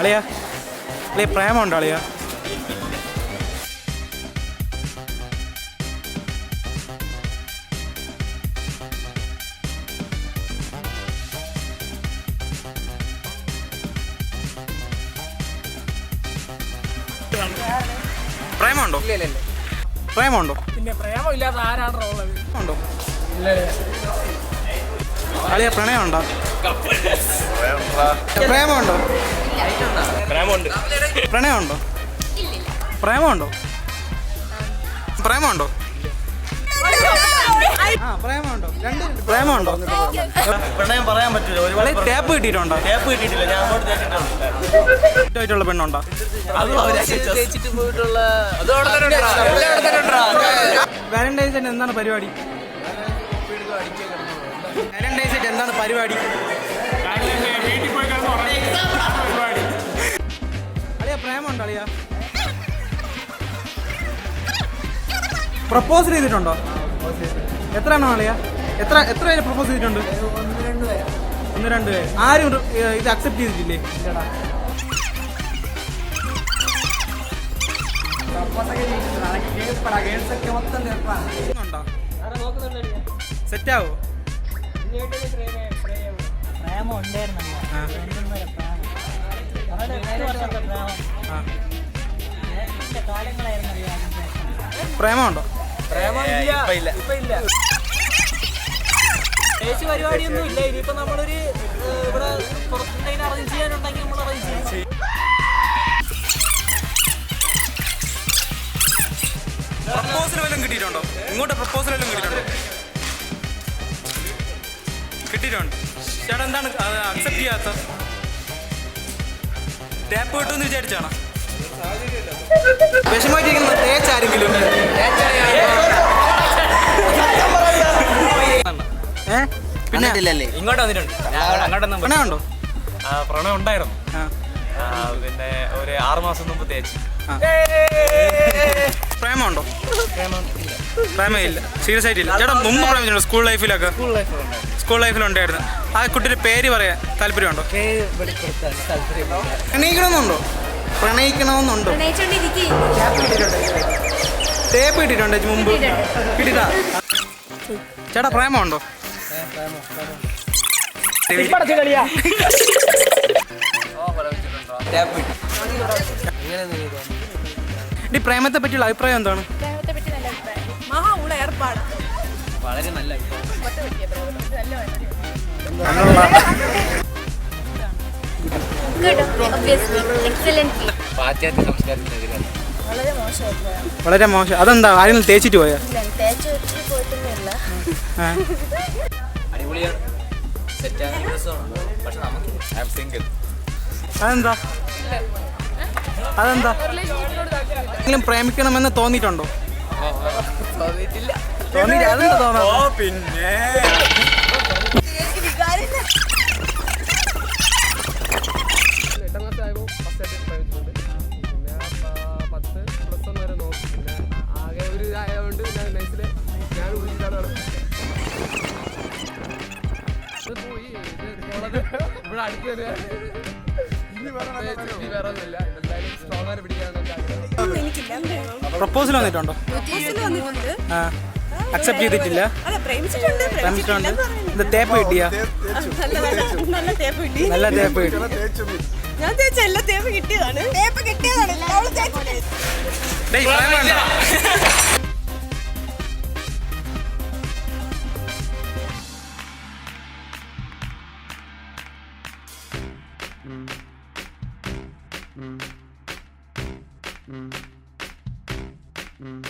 അളിയാ അളിയ പ്രേമമുണ്ടോ അളിയാ? പ്രേമമുണ്ടോ? പ്രേമമുണ്ടോ? പിന്നെ പ്രേമമില്ലാത്ത ആരാണോ ഉള്ളത്? ഉണ്ടോ? അളിയ പ്രണയമുണ്ടോ? പ്രേമമുണ്ടോ? പ്രണയമുണ്ടോ? പ്രേമമുണ്ടോ? പ്രേമമുണ്ടോ? ആ പ്രേമമുണ്ടോ? പ്രേമമുണ്ടോ? പ്രണയം പറയാൻ പറ്റില്ല. തേപ്പ് കിട്ടിയിട്ടുണ്ടോ? ടേപ്പ് കിട്ടിയിട്ടില്ല. ഞാൻ അങ്ങോട്ട് ഇഷ്ടമായിട്ടുള്ള പെണ്ണുണ്ടോ? വാലന്റൈൻസ് ഡേ എന്താണ് പരിപാടി? വാലന്റൈൻസ് ഡേ എന്താണ് പരിപാടി? അളിയ പ്രേമമുണ്ടോ അളിയ? പ്രപ്പോസ് ചെയ്തിട്ടുണ്ടോ? എത്ര എണ്ണം അളിയ? എത്ര പേര് പ്രപ്പോസ് ചെയ്തിട്ടുണ്ട്? 1-2 പേര്. ആരും ഇത് അക്സെപ്റ്റ് ചെയ്തിട്ടില്ലേ? സെറ്റാവോ? പ്രേമമുണ്ടോ? പരിപാടിയൊന്നും ഇല്ല. ഇനിയിപ്പോ നമ്മളൊരു ഇവിടെ പുറത്തുനിന്ന് അറേഞ്ച് ചെയ്യാനുണ്ടെങ്കിൽ നമ്മൾ അറേഞ്ച് ചെയ്യും. പ്രപ്പോസൽ വല്ലതും കിട്ടിയിട്ടുണ്ടോ? ഇങ്ങോട്ട് പ്രപ്പോസൽ വല്ലതും കിട്ടിയിട്ടുണ്ടോ? കിട്ടിയിട്ടുണ്ട്. ചേട്ടാ എന്താണ് അക്സെപ്റ്റ് ചെയ്യാത്ത? ടാപ്പ് കിട്ടുമെന്ന് വിചാരിച്ചാണോ? വിഷമായിട്ടിരിക്കുന്ന തേച്ചാരെങ്കിലും പിന്നെ ഇങ്ങോട്ട് വന്നിട്ടുണ്ട്. പ്രണയമുണ്ടോ? പ്രണയം ഉണ്ടായിരുന്നു. പിന്നെ ഒരു 6 മാസം മുമ്പ് തേച്ച്. പ്രേമമുണ്ടോ? പ്രേമമില്ല. സീരിയസ് ആയിട്ടില്ല. ചേട്ടാ മുമ്പ് പ്രേമിച്ചിട്ടുണ്ടോ? സ്കൂൾ ലൈഫിലൊക്കെ? സ്കൂൾ ലൈഫിലുണ്ടായിരുന്നു. ആ കുട്ടിയുടെ പേര് പറയാൻ താല്പര്യമുണ്ടോ? പ്രണയിക്കണമെന്നുണ്ടോ? പ്രണയിക്കണമെന്നുണ്ടോ? തേപ്പ് കിട്ടിയിട്ടുണ്ടോ മുമ്പ്? കിട്ടിട്ടാ? ചേട്ടാ പ്രേമമുണ്ടോ? ഈ പ്രേമത്തെ പറ്റിയുള്ള അഭിപ്രായം എന്താണ്? വളരെ നല്ല പാശ്ചാത്യ സംസ്കാരത്തിനെതിരാണ്. വളരെ മോശം. അതെന്താ? ആരെങ്കിലും തേച്ചിട്ട് പോയാ? അടിപൊളിയാണ്. സെറ്റാണ്. പക്ഷെ നമുക്ക് അതെന്താ? എങ്കിലും പ്രേമിക്കണമെന്ന് തോന്നിയിട്ടുണ്ടോ? തോന്നിയില്ല. അതെന്താ തോന്നുന്നത്? പിന്നെ പ്രപ്പോസൽ വന്നിട്ടുണ്ടോ? അക്സെപ്റ്റ് ചെയ്തിട്ടില്ല. പ്രേമിച്ചിട്ടുണ്ട്. ഇത് തേപ്പ് കിട്ടിയാ? നല്ല തേപ്പ് കിട്ടി. ഞാൻ തേച്ചല്ല, തേപ്പ് കിട്ടിയതാണ്. Mm.